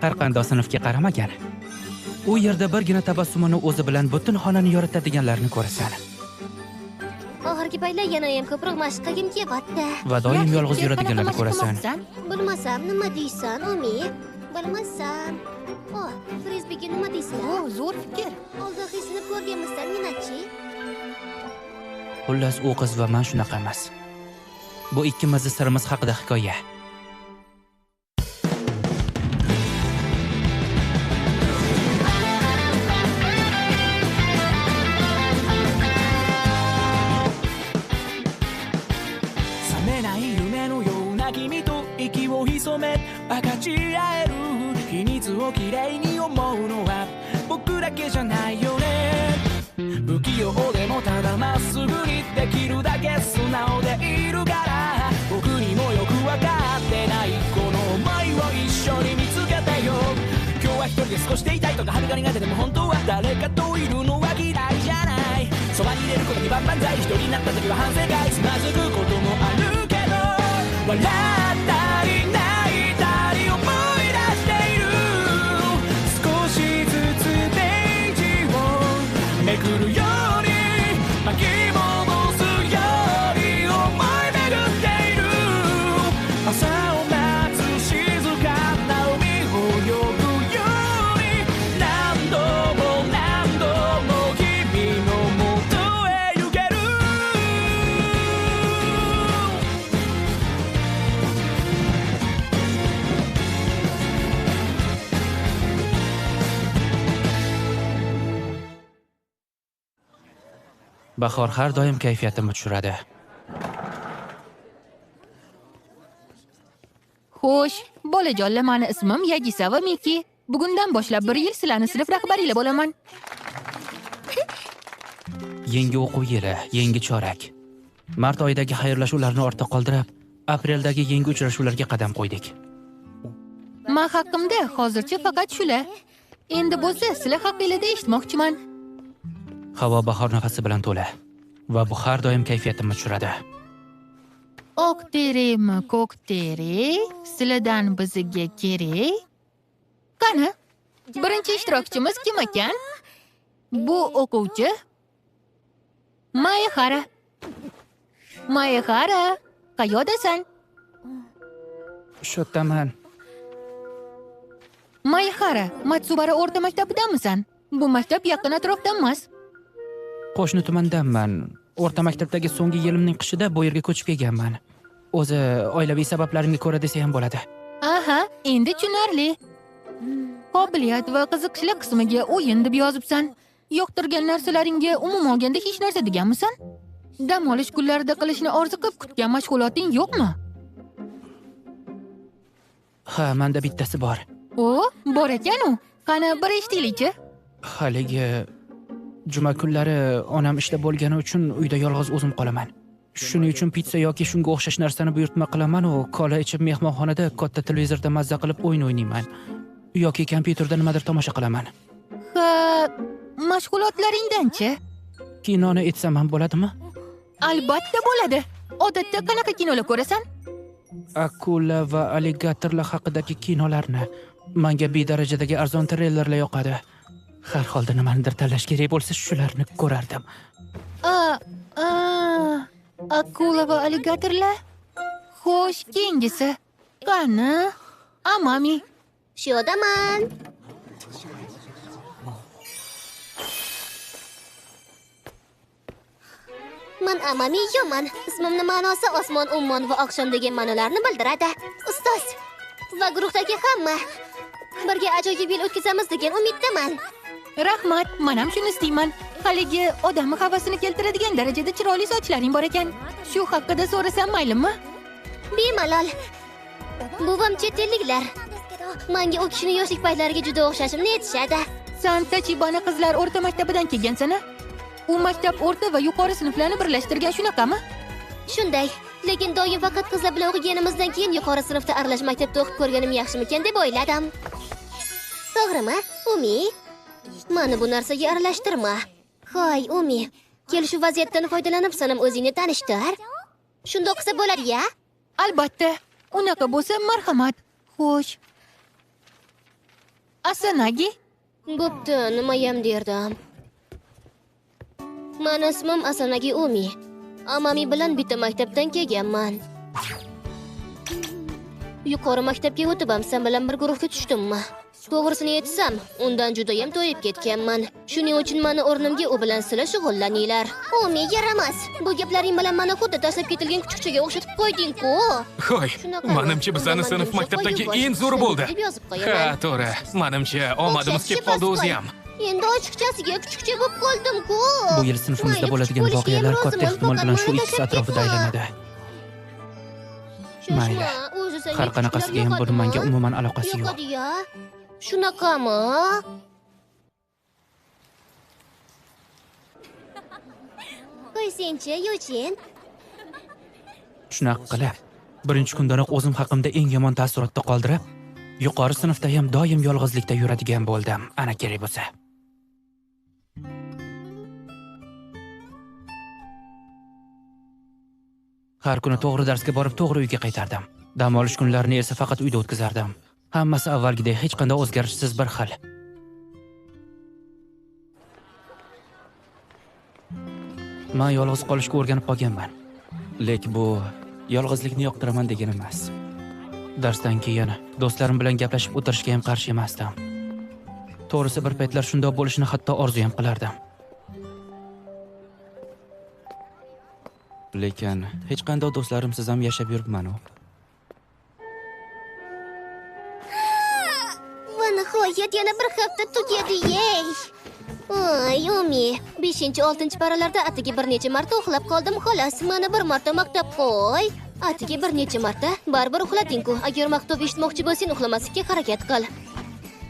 har qanday sinfga qaramagan. U yerda birgina tabassumini o'zi bilan butun xonani yoritadiganlarni ko'rasan. Oxirgi paytlar yana ham ko'proq mashq qilgim kelyapti. Va doim yolg'iz yuradiganlarni ko'rasan. Bilmasam nima deysan, Umi? Bilmasam. Oh, frisbega nima deysizlar? Zo'r fikr. Oldin hisni ko'rganmisan, menachi? Xullas, u qiz va men shunaqa emas. Bu ikkimizni sirimiz haqida hikoya. Bahor har doim kayfiyatimni tushiradi. Xo'sh, bolajonlar, meni ismim Yagisava Miki. Bugundan boshlab 1 yil sizlarning sinf rahbariylar bo'laman. Yangi o'quv yili, yangi chorak. Mart oyidagi xayrlashuvlarni ortda qoldirib, apreldagi yangi uchrashuvlarga qadam qo'ydik. Men haqimda hozircha faqat shular. Endi bo'lsa, sizlar haqingizda eshitmoqchiman. Havo bahor nafasi bilan to'la va bu har doim kayfiyatimni tushiradi. Oq terimi, ko'k teri, sizlardan bizga kerak. Qani, birinchi ishtirokchimiz kim ekan? Bu o'quvchi Mayxara. Mayxara, qayerdasan? Shu yerdaman. Mayxara, Matsubara o'rta maktabidanmisan? Bu maktab yaqin atrofda emas. Qo'shni tumandanman. O'rta maktabdagi so'nggi yilimning qishida bu yerga ko'chib kelganman. O'zi oilaviy sabablarimga ko'ra desa ham bo'ladi. Aha, endi tushunarli. Qobiliyat va qiziqishlar qismiga o'yin deb yozibsan. Yoqtirgan narsalaringga umuman olganda hech narsa deganmisan? Dam olish kunlarida qilishni orzu qilib kutgan mashg'uloting yo'qmi? Ha, menda bittasi bor. O, bor ekan-u. Qani, bir eshitaylik-chi. Haligi juma kunlari onam ishda bo'lgani uchun uyda yolg'iz o'zim qolaman. Shuning uchun pitsa yoki shunga o'xshash narsani buyurtma qilaman va kola ichib mehmonxonada katta televizorda mazza qilib o'yin o'ynayman yoki kompyuterda nimadir tomosha qilaman. Ha, mashg'ulotlaringdan-chi? Kinoni aytsam ham bo'ladimi? Albatta bo'ladi. Odatda qanaqa kinolar ko'rasan? Akula va alligatorlar haqidagi kinolarni. Menga bedarajadagi arzon treylerlar yoqadi. Har holda nimanidir tanlash kerak bo'lsa, shularni ko'rardim. Akula va alligatorlar? Xo'sh, keyingisi. Qani? Amami. Shu yodaman. Men Amami yo'man. Ismimning ma'nosi osmon, ummon va oqshom degan ma'nolarni bildiradi. Ustoz va guruhdagi hamma birga ajoyib yil o'tkazamiz degan umiddaman. Rahmat, men ham shuni istayman. Haligi odamning havasini keltiradigan darajada chiroyli sochlaring bor ekan. Shu haqida so'rasam maylimi? Bemalol. Buvam chet elliklar. Menga u kishining yoshlik paytlariga juda o'xshashimni aytishadi. Sen Tachibana qizlar o'rta maktabidan kelgansan-a? U maktab o'rta va yuqori sinflarni birlashtirgan shunaqami? Shunday. Lekin doim faqat qizlar bilan o'qiganimizdan keyin yuqori sinfda aralash maktabda o'qib ko'rganim yaxshimikan deb o'yladim. To'g'rimi, Umi? Meni bu narsaga aralashtirma. Hoy, Umi, kel shu vaziyatdan foydalanib sanam o'zingni tanishtir. Shunday qilsa bo'ladi-ya? Albatta. Unaqa bo'lsa marhamat. Xo'sh. Asanagi? Bo'pti, nimayam derdim. Mani ismim Asanagi Umi. Amami bilan bitta maktabdan kelganman. Yuqori maktabga o'tib ham sen bilan bir guruhga tushdimmi? To'g'risini aytsam, undan judayam to'yib ketganman. Shuning uchun meni o'rnimga u bilan sizlar shug'ullaninglar. Umi, yaramas. Bu gaplaring bilan meni xuddi tashlab ketilgan kuchukchaga o'xshatib qo'yding-ku. Hoy, manimcha bizani sinf maktabdagi eng zo'ri bo'ldi. Ha, to'g'ri. Manimcha omadimiz kelib qoldi o'zi ham. Endi ochiqchasiga kuchukcha bo'lib qoldim-ku. Bu yil sinfimizda bo'ladigan voqealar katta ehtimol bilan shu ikkisi atrofida aylanadi. Mayli. Har qanaqasiga ham buni menga umuman aloqasi yo'q. Shunaqami? Qo'ysinchi, Yuchin. Shunaqa qilib, birinchi kundanoq o'zim haqimda eng yomon taassurotda qoldirib, yuqori sinfda ham doim yolg'izlikda yuradigan bo'ldim. Ana kerak bo'lsa. Har kuni to'g'ri darsga borib, to'g'ri uyga qaytardim. Dam olish kunlarini esa faqat uyda o'tkazardim. Hammasi avvalgidek hech qanday o'zgarishsiz bir xil. Men yolg'iz qolishga o'rganib qolganman. Lekin bu yolg'izlikni yoqtiraman degani emas. Darsdan keyin do'stlarim bilan gaplashib o'tirishga ham qarshi emasdim. To'g'risi bir paytlar shunday bo'lishini hatto orzu ham qilardim. Lekin hech qanday do'stlarimsiz ham yashab yuribman-ku. Va nihoyat yana bir hafta tugadi, yey. Oy, Umi, 5-6 paralarda atigi bir necha marta uxlab qoldim, xolos. Mana bir marta maktab qo'y. Atigi bir necha marta baribir uxlading-ku. Agar maktub eshitmoqchi bo'lsang, uxlamaslikka harakat qil.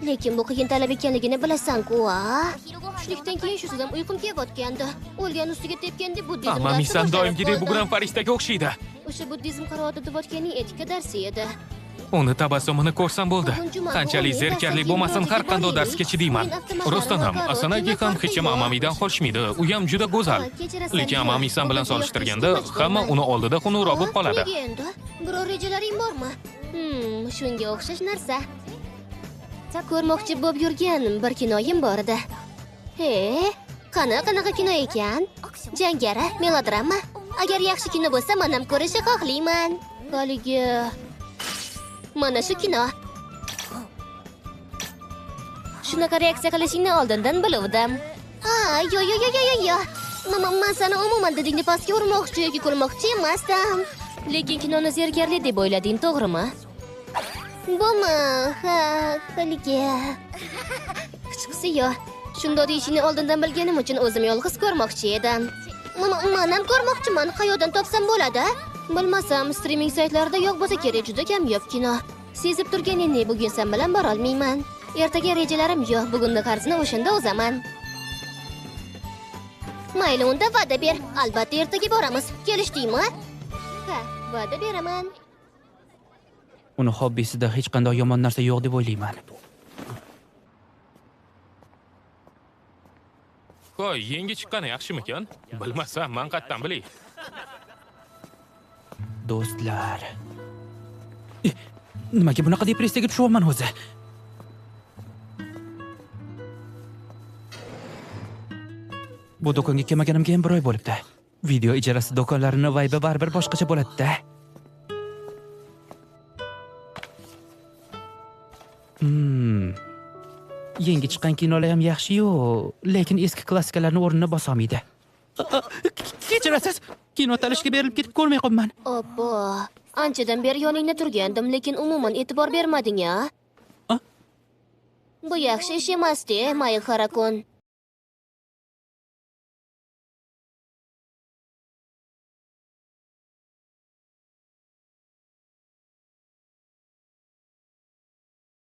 Lekin bu qiyin talab ekanligini bilasan-ku, a? Tushlikdan keyin shu sizam uyqum kelayotgandi. O'lgan ustiga tepganda buddizm. Amamisan doimgidek bugun farishtaga o'xshaydi. O'sha buddizm qiroati o'tayotganning etika darsi edi. Uni tabassumini ko'rsam bo'ldi. Qanchalik zerikarli bo'lmasin, har qanday darsga chidayman. Rostdan ham Asanagi ham hech kim amamidan qolishmaydi. U ham juda go'zal. Lekin amamisan bilan solishtirganda hamma uni oldida xunukroq bo'lib qoladi. Biror rejalaring bormi? Shunga o'xshash narsa. Ko'rmoqchi bo'lib yurgan bir kinoyim bor edi. He, qanaqa kino ekan? Jangari, melodrama. Agar yaxshi kino bo'lsa, men ham ko'rishni xohlayman. Haligi mana shu kino. Shunaqa reaksiya qilishingni oldindan biluvdim. Yo. Men seni umuman didingni pastga urmoqchi yoki ko'rmoqchi emasdim. Lekin kinoni zerikarli deb o'ylading, to'g'rimi? Bumi, ha, haligi. Kichkisi yo. Shunday deyishini oldindan bilganim uchun o'zim yolg'iz ko'rmoqchi edim. Men ham ko'rmoqchiman, qayerdan topsam bo'ladi? Bilmasam, streaming saytlarida yo'q bo'lsa kerak, juda kamyob kino. Sezib turganingni bugun sen bilan bora olmayman. Ertaga rejalarim yo'q, bugunni qarzini o'shanda o'zaman. Mayli, unda va'da ber. Albatta ertaga boramiz. Kelishdingmi? Ha, va'da beraman. Uni hobbisida hech qanday yomon narsa yo'q deb o'ylayman. Qo'y, yangi chiqqani yaxshimikan? Bilmasam, men qatdan bilay. Do'stlar. Nimaga bunaqa depressiyaga tushyapman o'zi? Bu do'konga kelmaganimga ham bir oy bo'libdi. Video ijarasi do'konlarini vibe baribir boshqacha bo'ladi-da. Yangi chiqqan kinolar ham yaxshi-yu, lekin eski klassikalarning o'rnini bosa olmaydi. Kechirasiz, kino talashga berilib ketib ko'rmay qolman. Oppo, anchadan beri yoningda turgandim, lekin umuman e'tibor bermading-a? Bu yaxshi ish emas-da, Mayl Harakon.